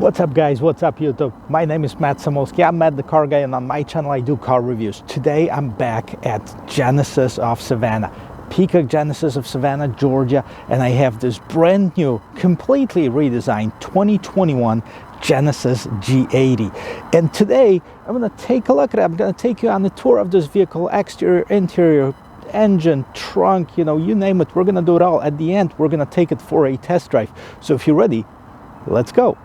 What's up guys, what's up YouTube? My name is Matt Samolsky. I'm Matt the Car Guy, and on my channel I do car reviews. Today I'm back at Genesis of Savannah, Peacock Genesis of Savannah, Georgia, and I have this brand new, completely redesigned 2021 Genesis G80. And today I'm going to take a look at it. I'm going to take you on the tour of this vehicle, exterior, interior, engine, trunk, you name it. We're going to do it all. At the end, we're going to take it for a test drive. So if you're ready, let's go.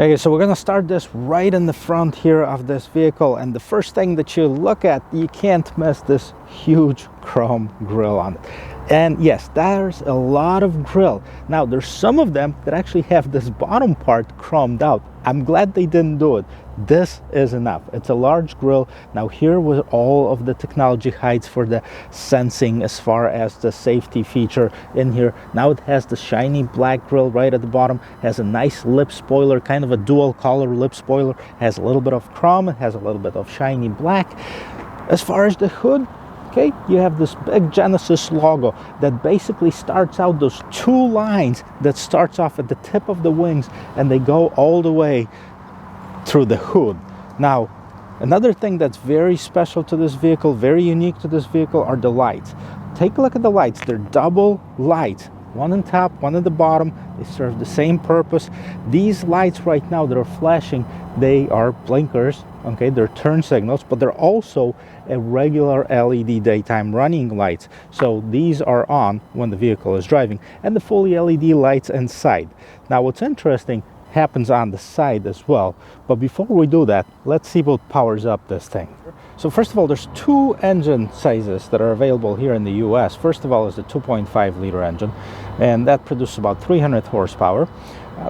Okay, so we're going to start this right in the front here of this vehicle, and the first thing that you look at, you can't miss this huge chrome grille on it. And yes, there's a lot of grille. Now there's some of them that actually have this bottom part chromed out. I'm glad they didn't do it. This is enough. It's a large grille. Now here where all of the technology hides for the sensing as far as the safety feature in here. Now it has the shiny black grille right at the bottom, has a nice lip spoiler, kind of a dual color lip spoiler, has a little bit of chrome, it has a little bit of shiny black. As far as the hood, okay, you have this big Genesis logo that basically starts out those two lines that starts off at the tip of the wings and they go all the way through the hood. Now, another thing that's very special to this vehicle, very unique to this vehicle, are the lights. Take a look at the lights. They're double lights, one on top, one at the bottom. They serve the same purpose. These lights right now that are flashing, they are blinkers, okay, they're turn signals, but they're also a regular LED daytime running lights. So these are on when the vehicle is driving, and the fully LED lights inside. Now what's interesting happens on the side as well, but before we do that, let's see what powers up this thing. So first of all, there's two engine sizes that are available here in the US. First of all is the 2.5 liter engine, and that produces about 300 horsepower.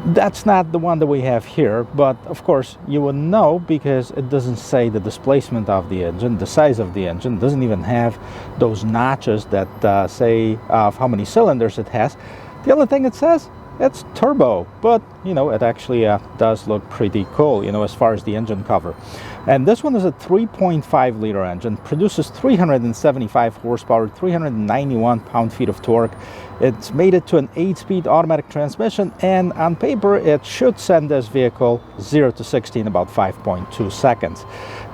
That's not the one that we have here, but of course you would know because it doesn't say the displacement of the engine, the size of the engine. It doesn't even have those notches that say of how many cylinders it has. The only thing it says, it's turbo, but it actually does look pretty cool, as far as the engine cover. And this one is a 3.5 liter engine, produces 375 horsepower, 391 pound-feet of torque. It's made it to an 8-speed automatic transmission, and on paper it should send this vehicle 0 to 60 in about 5.2 seconds.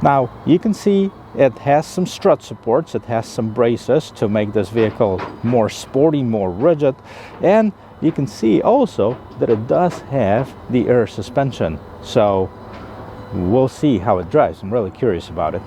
Now you can see it has some strut supports, it has some braces to make this vehicle more sporty, more rigid, and you can see also that it does have the air suspension. So we'll see how it drives. I'm really curious about it.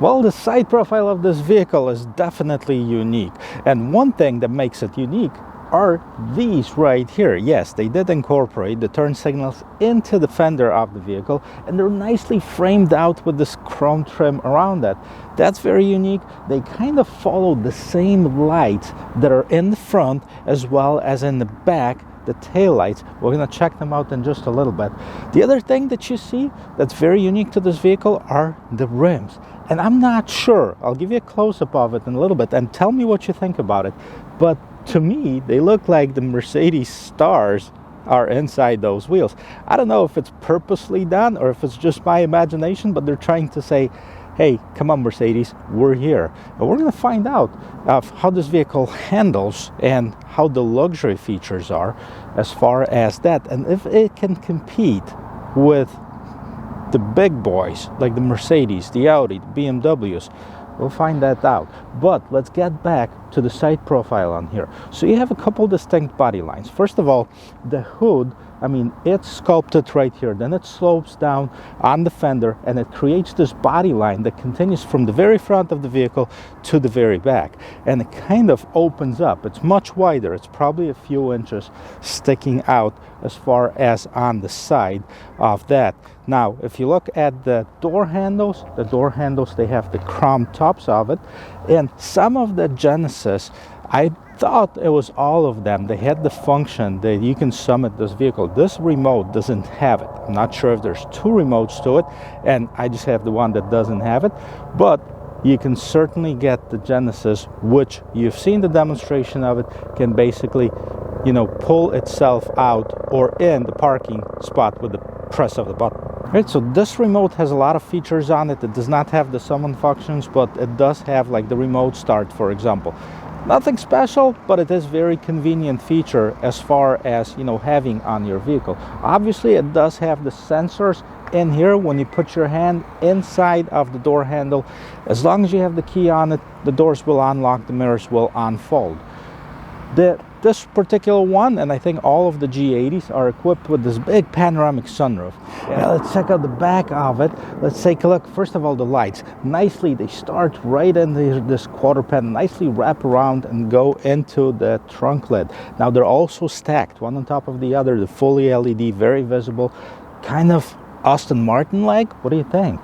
Well, the side profile of this vehicle is definitely unique, and one thing that makes it unique are these right here. Yes, they did incorporate the turn signals into the fender of the vehicle, and they're nicely framed out with this chrome trim around that. That's very unique. They kind of follow the same lights that are in the front as well as in the back, the tail lights. We're going to check them out in just a little bit. The other thing that you see that's very unique to this vehicle are the rims. And I'm not sure, I'll give you a close-up of it in a little bit and tell me what you think about it, but to me, they look like the Mercedes stars are inside those wheels. I don't know if it's purposely done or if it's just my imagination, but they're trying to say, hey, come on Mercedes, we're here. And we're going to find out how this vehicle handles and how the luxury features are as far as that, and if it can compete with the big boys like the Mercedes, the Audi, the BMWs. We'll find that out. But let's get back to the side profile on here. So you have a couple distinct body lines. First of all, the hood, I mean, it's sculpted right here. Then it slopes down on the fender and it creates this body line that continues from the very front of the vehicle to the very back. And it kind of opens up. It's much wider. It's probably a few inches sticking out as far as on the side of that. Now, if you look at the door handles, they have the chrome tops of it. And some of the Genesis, I thought it was all of them. They had the function that you can summit this vehicle. This remote doesn't have it. I'm not sure if there's two remotes to it, and I just have the one that doesn't have it. But you can certainly get the Genesis, which you've seen the demonstration of it, can basically, you know, pull itself out or in the parking spot with the press of the button. Right, so this remote has a lot of features on it. It does not have the summon functions, but it does have like the remote start, for example. Nothing special, but it is very convenient feature as far as, you know, having on your vehicle. Obviously, it does have the sensors in here when you put your hand inside of the door handle. As long as you have the key on it, the doors will unlock, the mirrors will unfold. This particular one, and I think all of the G80s, are equipped with this big panoramic sunroof. Now let's check out the back of it. Let's take a look. First of all, the lights. Nicely, they start right in this quarter panel, nicely wrap around and go into the trunk lid. Now they're also stacked, one on top of the other, the fully LED, very visible, kind of Aston Martin-like. What do you think?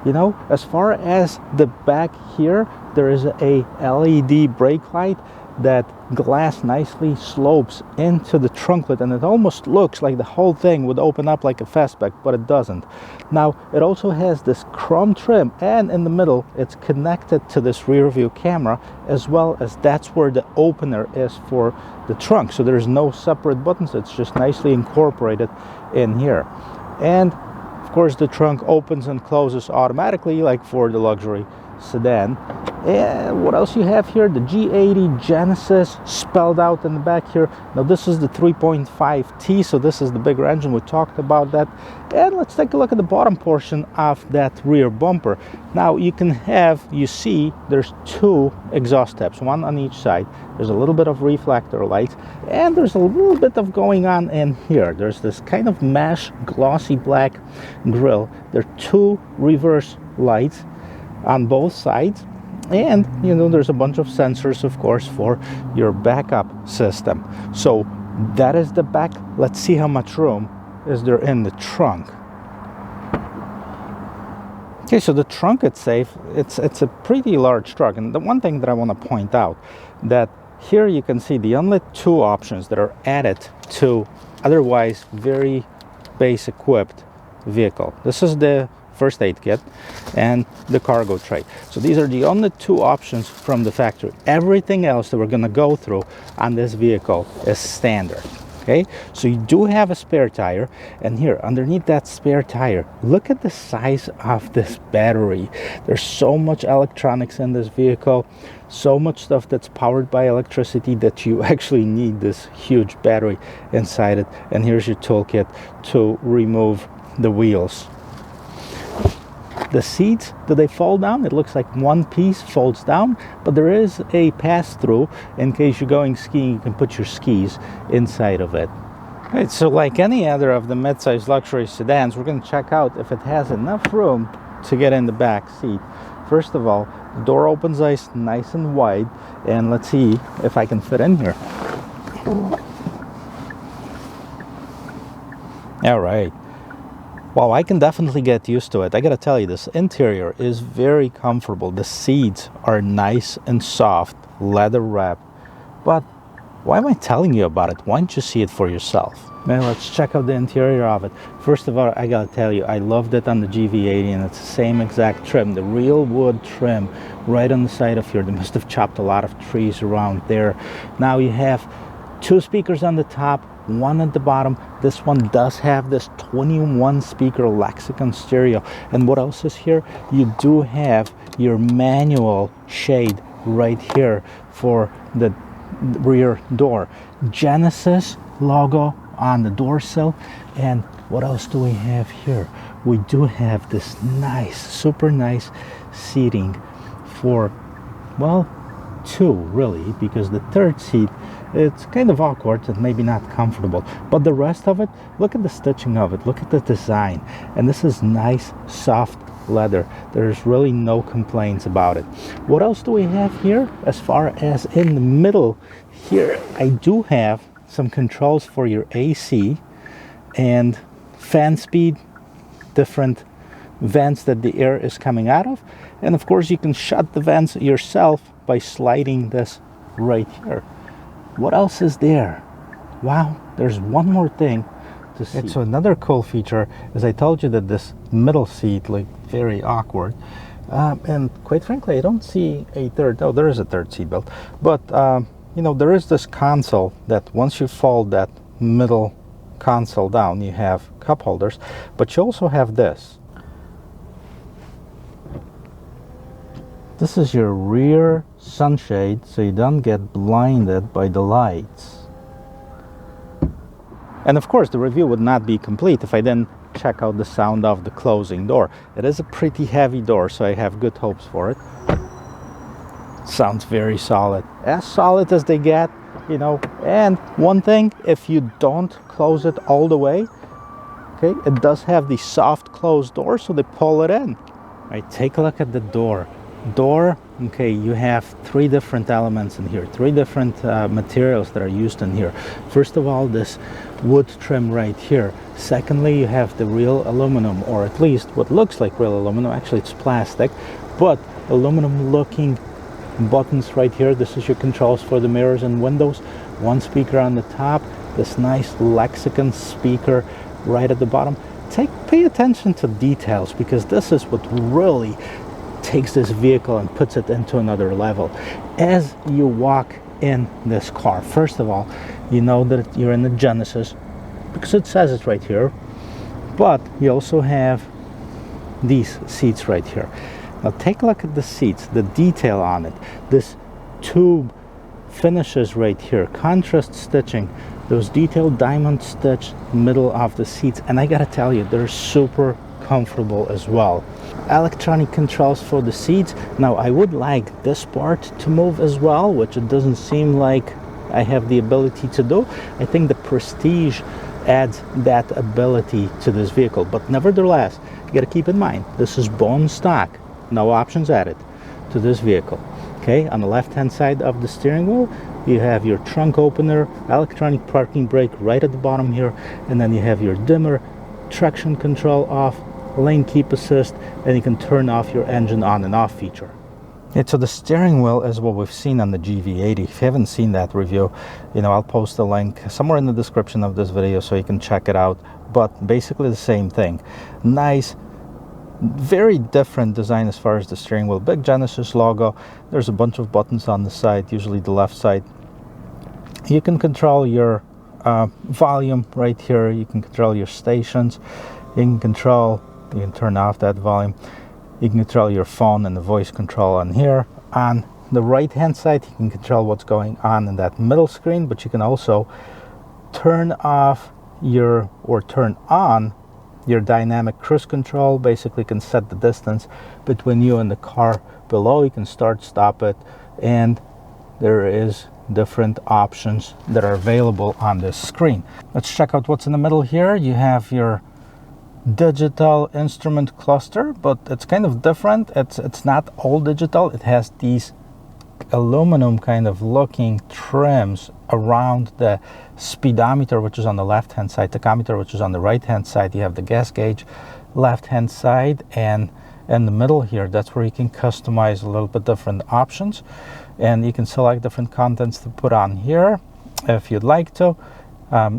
You know, as far as the back here, there is a LED brake light. That glass nicely slopes into the trunk lid, and it almost looks like the whole thing would open up like a fastback, but it doesn't. Now, it also has this chrome trim, and in the middle, it's connected to this rear view camera, as well as that's where the opener is for the trunk. So there's no separate buttons, it's just nicely incorporated in here. And of course, the trunk opens and closes automatically, like for the luxury sedan. And what else you have here? The G80 Genesis spelled out in the back here. Now this is the 3.5T, so this is the bigger engine. We talked about that. And let's take a look at the bottom portion of that rear bumper. Now you can have, you see there's two exhaust taps, one on each side. There's a little bit of reflector lights, and there's a little bit of going on in here. There's this kind of mesh glossy black grille. There are two reverse lights on both sides, and you know there's a bunch of sensors, of course, for your backup system. So that is the back. Let's see how much room is there in the trunk. Okay, so the trunk itself, it's a pretty large trunk, and the one thing that I want to point out, that here you can see the only two options that are added to otherwise very base equipped vehicle. This is the first aid kit and the cargo tray. So these are the only two options from the factory. Everything else that we're going to go through on this vehicle is standard. Okay, so you do have a spare tire, and here underneath that spare tire, look at the size of this battery. There's so much electronics in this vehicle, so much stuff that's powered by electricity that you actually need this huge battery inside it. And here's your toolkit to remove the wheels. The seats, do they fold down? It looks like one piece folds down, but there is a pass-through in case you're going skiing. You can put your skis inside of it. Right, so like any other of the mid-size luxury sedans, we're going to check out if it has enough room to get in the back seat. First of all, the door opens nice and wide, and let's see if I can fit in here. All right. Well, I can definitely get used to it. I gotta tell you, this interior is very comfortable. The seats are nice and soft, leather wrapped. But Why am I telling you about it? Why don't you see it for yourself? Now let's check out the interior of it. First of all, I gotta tell you, I loved it on the GV80, and it's the same exact trim, the real wood trim right on the side of here. They must have chopped a lot of trees around there. Now you have 2 speakers on the top, 1 at the bottom. This one does have this 21 speaker Lexicon stereo. And what else is here? You do have your manual shade right here for the rear door. Genesis logo on the door sill. And what else do we have here? We do have this nice, super nice seating for, well, 2 really, because the third seat, it's kind of awkward and maybe not comfortable, but the rest of it, look at the stitching of it, look at the design, and this is nice soft leather. There's really no complaints about it. What else do we have here? As far as in the middle here, I do have some controls for your AC and fan speed, different vents that the air is coming out of, and of course you can shut the vents yourself by sliding this right here. What else is there? Wow, there's one more thing to see. So another cool feature, as I told you, that this middle seat looked very awkward, and quite frankly I don't see a third. Oh, there is a third seat belt, but you know, there is this console that once you fold that middle console down, you have cup holders, but you also have this. This is your rear sunshade, so you don't get blinded by the lights. And of course, the review would not be complete if I didn't check out the sound of the closing door. It is a pretty heavy door, so I have good hopes for it. Sounds very solid. As solid as they get, you know. And one thing, if you don't close it all the way, okay, it does have the soft closed door, so they pull it in. All right, take a look at the door. Okay, you have 3 different elements in here, 3 different materials that are used in here. First of all, this wood trim right here. Secondly, you have the real aluminum, or at least what looks like real aluminum. Actually, it's plastic, but aluminum looking buttons right here. This is your controls for the mirrors and windows. 1 speaker on the top, this nice Lexicon speaker right at the bottom. Pay attention to details, because this is what really takes this vehicle and puts it into another level. As you walk in this car, first of all, you know that you're in the Genesis because it says it right here, but you also have these seats right here. Now take a look at the seats, the detail on it, this tube finishes right here, contrast stitching, those detailed diamond stitch middle of the seats, and I gotta tell you, they're super comfortable as well. Electronic controls for the seats. Now I would like this part to move as well, which it doesn't seem like I have the ability to do. I think the Prestige adds that ability to this vehicle, but nevertheless, you got to keep in mind, this is bone stock, no options added to this vehicle. Okay, on the left hand side of the steering wheel, you have your trunk opener, electronic parking brake right at the bottom here, and then you have your dimmer, traction control off, lane keep assist, and you can turn off your engine on and off feature. Yeah, so the steering wheel is what we've seen on the GV80. If you haven't seen that review, you know, I'll post a link somewhere in the description of this video so you can check it out. But basically the same thing. Nice, very different design as far as the steering wheel. Big Genesis logo. There's a bunch of buttons on the side, usually the left side. You can control your volume right here. You can control your stations. You can turn off that volume. You can control your phone and the voice control on here. On the right hand side, you can control what's going on in that middle screen, but you can also turn off or turn on your dynamic cruise control. Basically, you can set the distance between you and the car below. You can start, stop it, and there is different options that are available on this screen. Let's check out what's in the middle here. You have your digital instrument cluster, but it's kind of different. It's not all digital. It has these aluminum kind of looking trims around the speedometer, which is on the left hand side, tachometer, which is on the right hand side. You have the gas gauge left hand side, and in the middle here, that's where you can customize a little bit different options, and you can select different contents to put on here. if you'd like to.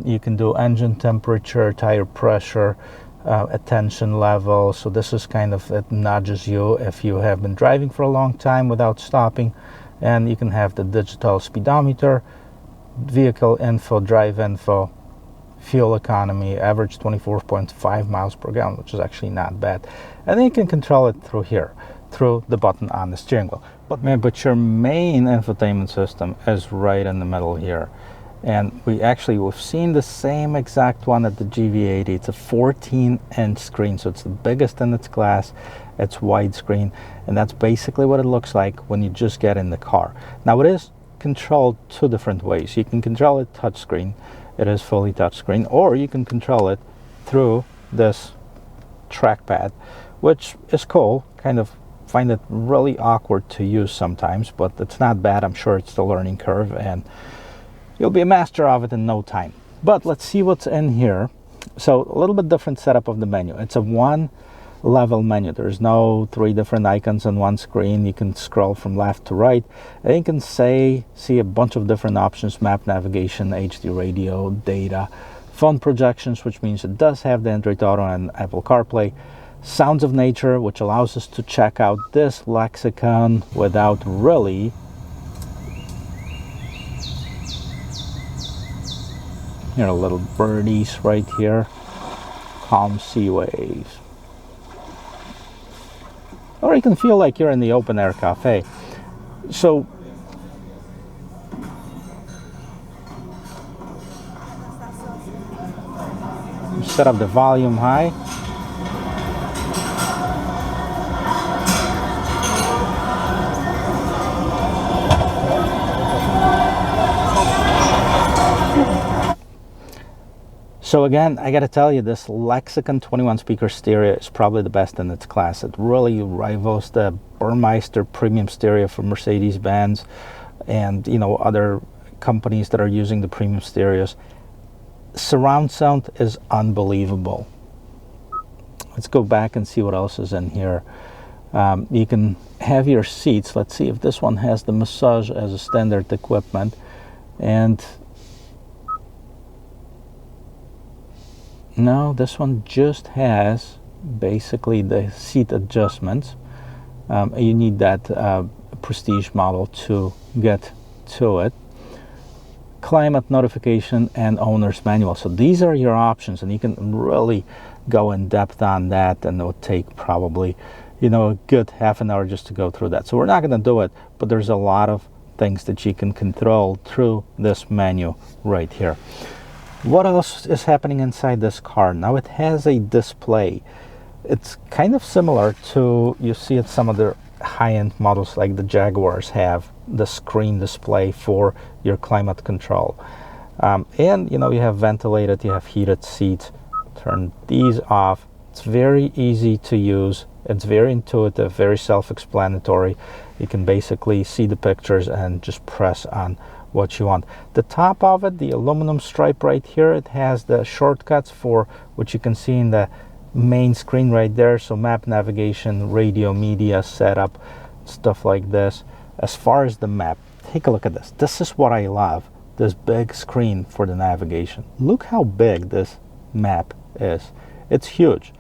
You can do engine temperature, tire pressure, attention level. So this is kind of, it nudges you if you have been driving for a long time without stopping. And you can have the digital speedometer, vehicle info, drive info, fuel economy, average 24.5 miles per gallon, which is actually not bad. And then you can control it through here, through the button on the steering wheel. But your main infotainment system is right in the middle here. And we've seen the same exact one at the GV80. It's a 14-inch screen, so it's the biggest in its class. It's widescreen, and that's basically what it looks like when you just get in the car. Now, it is controlled two different ways. You can control it touchscreen. It is fully touchscreen, or you can control it through this trackpad, which is cool. Kind of find it really awkward to use sometimes, but it's not bad. I'm sure it's the learning curve, and you'll be a master of it in no time. But let's see what's in here. So a little bit different setup of the menu. It's a one level menu. There's no three different icons on one screen. You can scroll from left to right, and you can see a bunch of different options: map, navigation, HD radio, data, phone projections, which means it does have the Android Auto and Apple CarPlay, sounds of nature, which allows us to check out this lexicon without really little birdies right here, calm sea waves. Or you can feel like you're in the open air cafe. So set up the volume high. So again, I got to tell you, this Lexicon 21 speaker stereo is probably the best in its class. It really rivals the Burmeister premium stereo from Mercedes-Benz and other companies that are using the premium stereos. Surround sound is unbelievable. Let's go back and see what else is in here. You can have your seats. Let's see if this one has the massage as a standard equipment. And no, this one just has basically the seat adjustments. You need that Prestige model to get to it. Climate notification and owner's manual. So these are your options, and you can really go in depth on that, and it will take probably a good half an hour just to go through that. So we're not going to do it, but there's a lot of things that you can control through this menu right here. What else is happening inside this car? Now it has a display. It's kind of similar to, you see it some of the high-end models like the Jaguars have the screen display for your climate control. And you have ventilated, you have heated seats. Turn these off. It's very easy to use. It's very intuitive, very self-explanatory. You can basically see the pictures and just press on what you want. The top of it, the aluminum stripe right here, it has the shortcuts for what you can see in the main screen right there. So map, navigation, radio, media, setup, stuff like this. As far as the map, take a look at this. This is what I love, this big screen for the navigation. Look how big this map is. It's huge,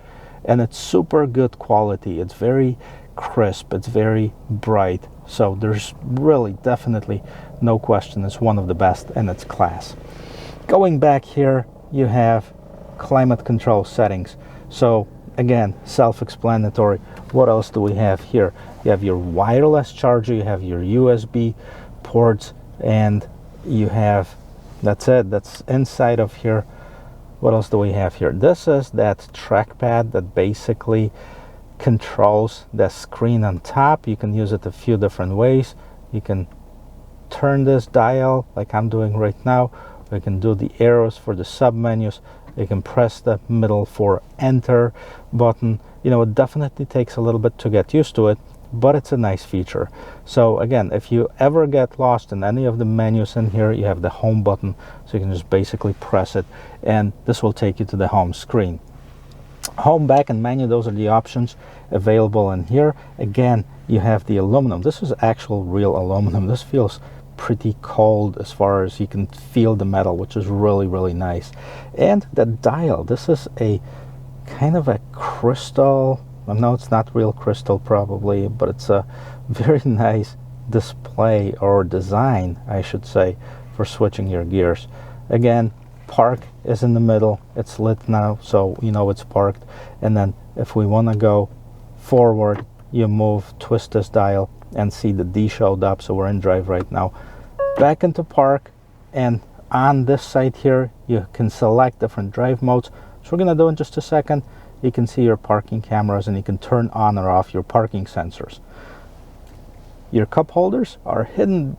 and it's super good quality. It's very crisp, it's very bright. So there's really definitely no question, it's one of the best in its class. Going back here, you have climate control settings. So again, self-explanatory. What else do we have here? You have your wireless charger, you have your USB ports, and you have, that's it, that's inside of here. What else do we have here? This is that trackpad that basically controls the screen on top. You can use it a few different ways. You can turn this dial like I'm doing right now. We can do the arrows for the sub menus. You can press the middle for enter button. It definitely takes a little bit to get used to it, but it's a nice feature. So again, if you ever get lost in any of the menus in here, you have the home button, so you can just basically press it, and this will take you to the home screen. Home, back, and menu, those are the options available in here. Again, you have the aluminum. This is actual real aluminum. This feels pretty cold as far as you can feel the metal, which is really, really nice. And the dial, this is a kind of a crystal. I know it's not real crystal probably, but it's a very nice display, or design I should say, for switching your gears. Again, park is in the middle, it's lit now, so you know it's parked. And then if we want to go forward, you move, twist this dial, and see the D showed up, so we're in drive right now. Back into park, and on this side here you can select different drive modes, so we're going to do in just a second. You can see your parking cameras, and you can turn on or off your parking sensors. Your cup holders are hidden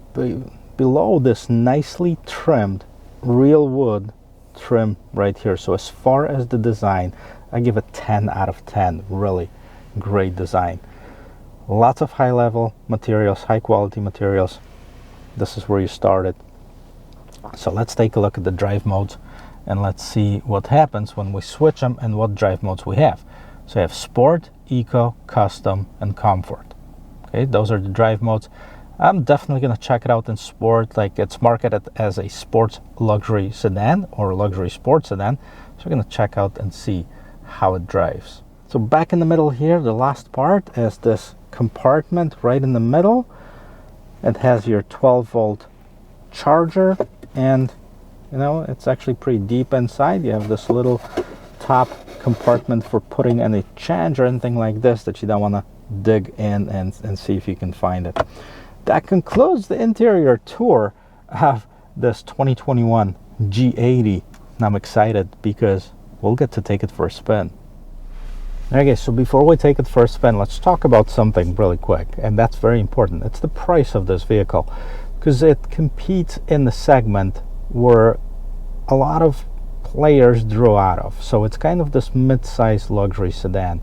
below this nicely trimmed real wood trim right here. So as far as the design, I give it 10 out of 10. Really great design. Lots of high level materials, high quality materials. This is where you started. So let's take a look at the drive modes, and let's see what happens when we switch them and what drive modes we have. So I have Sport, Eco, Custom, and Comfort. Okay, those are the drive modes. I'm definitely going to check it out in Sport. Like, it's marketed as a sports luxury sedan or luxury sports sedan. So we're going to check out and see how it drives. So back in the middle here, the last part is this compartment right in the middle. It has your 12-volt charger, and you know, it's actually pretty deep inside. You have this little top compartment for putting any change or anything like this that you don't want to dig in and see if you can find it. That concludes the interior tour of this 2021 G80. And I'm excited because we'll get to take it for a spin. Okay, so before we take it for a spin, let's talk about something really quick, and that's very important. It's the price of this vehicle, because it competes in the segment where a lot of players drew out of. So it's kind of this mid-sized luxury sedan.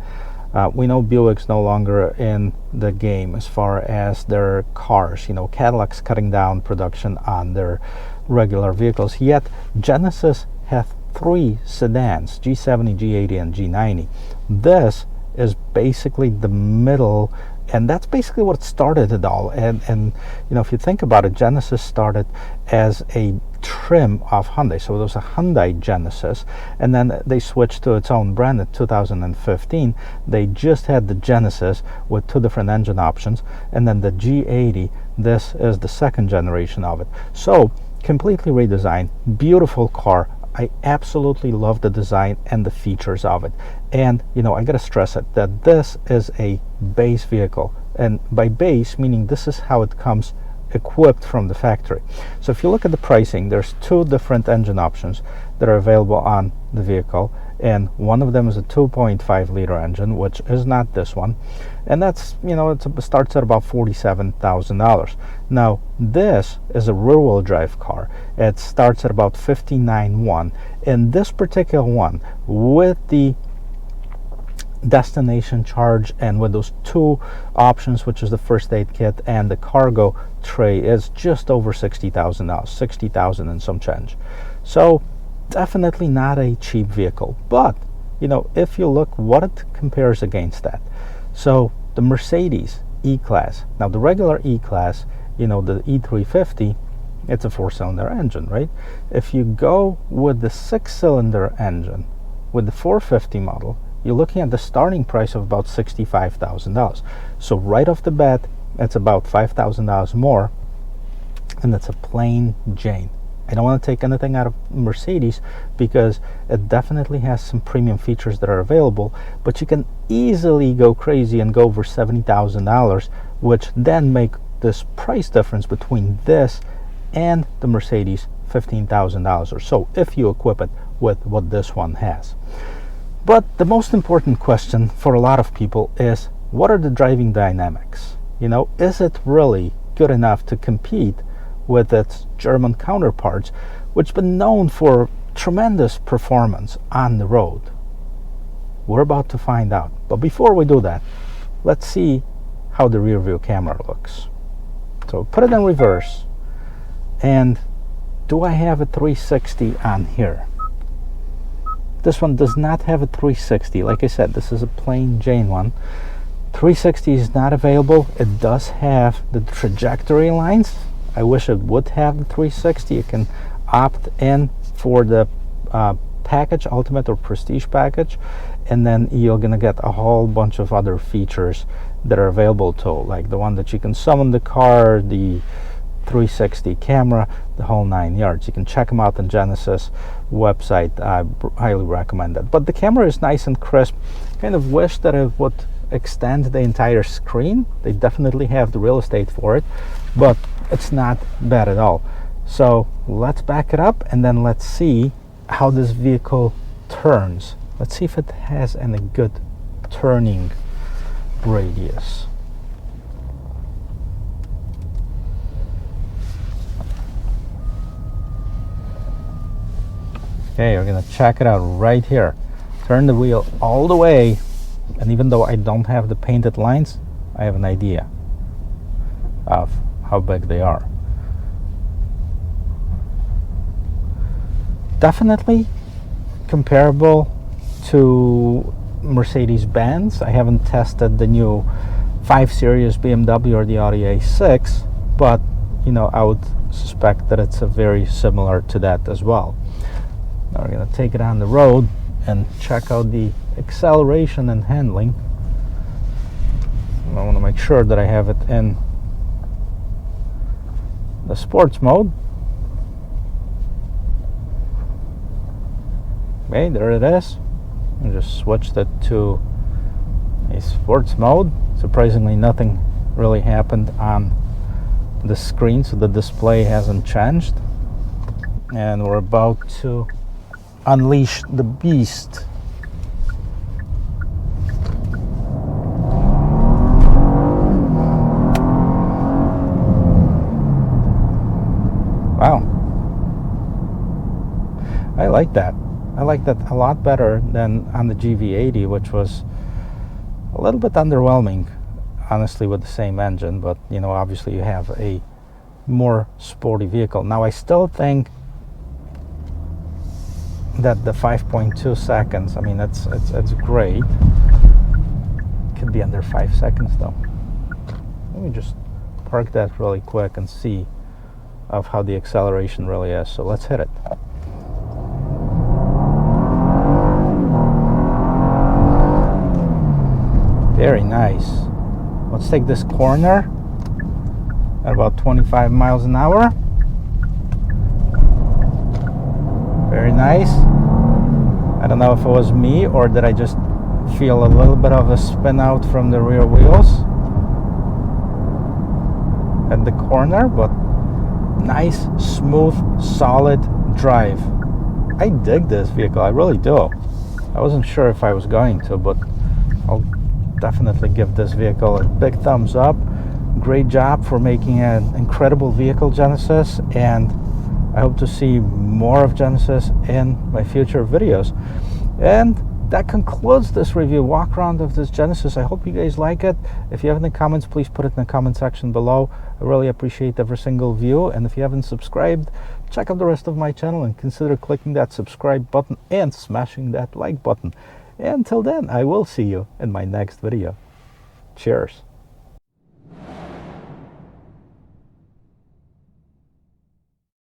We know Buick's no longer in the game as far as their cars. You know, Cadillac's cutting down production on their regular vehicles, yet Genesis has 3 sedans, G70, G80, and G90. This is basically the middle, and that's basically what started it all. And you know, if you think about it, Genesis started as a trim of Hyundai. So it was a Hyundai Genesis, and then they switched to its own brand in 2015. They just had the Genesis with 2 different engine options, and then the G80, this is the second generation of it. So completely redesigned, beautiful car. I absolutely love the design and the features of it. And you know, I gotta stress it that this is a base vehicle, and by base meaning this is how it comes equipped from the factory. So if you look at the pricing, there's 2 different engine options that are available on the vehicle, and one of them is a 2.5 liter engine, which is not this one, and that's, you know, it starts at about $47,000. Now this is a rear-wheel drive car. It starts at about $59,100, and this particular one with the destination charge and with those 2 options, which is the first aid kit and the cargo tray, is just over $60,000, $60,000 and some change. So definitely not a cheap vehicle, but you know, if you look what it compares against that, so the Mercedes E-Class, now the regular E-Class, you know, the E350, it's a 4-cylinder engine, right? If you go with the 6-cylinder engine with the 450 model, you're looking at the starting price of about $65,000. So right off the bat, it's about $5,000 more, and it's a plain Jane. I don't want to take anything out of Mercedes because it definitely has some premium features that are available, but you can easily go crazy and go over $70,000, which then make this price difference between this and the Mercedes $15,000 or so if you equip it with what this one has. But the most important question for a lot of people is, what are the driving dynamics? You know, is it really good enough to compete with its German counterparts, which have been known for tremendous performance on the road? We're about to find out. But before we do that, let's see how the rear view camera looks. So put it in reverse, and do I have a 360 on here? This one does not have a 360. Like I said, this is a plain Jane one. 360 is not available. It does have the trajectory lines, I wish it would have the 360. You can opt in for the package, ultimate or prestige package, and then you're gonna get a whole bunch of other features that are available too, like the one that you can summon the car, the 360 camera, the whole 9 yards. You can check them out on Genesis website. I highly recommend that. But the camera is nice and crisp. Kind of wish that it would extend the entire screen. They definitely have the real estate for it, but it's not bad at all. So let's back it up and then let's see how this vehicle turns. Let's see if it has any good turning radius. Okay, we're gonna check it out right here. Turn the wheel all the way, and even though I don't have the painted lines, I have an idea of how big they are. Definitely comparable to Mercedes-Benz. I haven't tested the new 5 Series BMW or the Audi A6, but you know, I would suspect that it's a very similar to that as well. Now we're going to take it on the road and check out the acceleration and handling. I want to make sure that I have it in the sports mode. Okay, there it is. I just switched it to a sports mode. Surprisingly, nothing really happened on the screen, so the display hasn't changed. And we're about to unleash the beast. Wow. I like that. I like that a lot better than on the GV80, which was a little bit underwhelming, honestly, with the same engine. But you know, obviously you have a more sporty vehicle. Now I still think that the 5.2 seconds, I mean, it's great. Could be under 5 seconds though. Let me just park that really quick and see of how the acceleration really is. So let's hit it. Very nice. Let's take this corner at about 25 miles an hour. Very nice. I don't know if it was me or did I just feel a little bit of a spin out from the rear wheels at the corner, but nice, smooth, solid drive. I dig this vehicle, I really do. I wasn't sure if I was going to, but I'll definitely give this vehicle a big thumbs up. Great job for making an incredible vehicle, Genesis, and I hope to see more of Genesis in my future videos. And that concludes this review walk around of this Genesis. I hope you guys like it. If you have any comments, please put it in the comment section below. I really appreciate every single view, and if you haven't subscribed, check out the rest of my channel and consider clicking that subscribe button and smashing that like button. Until then, I will see you in my next video. Cheers.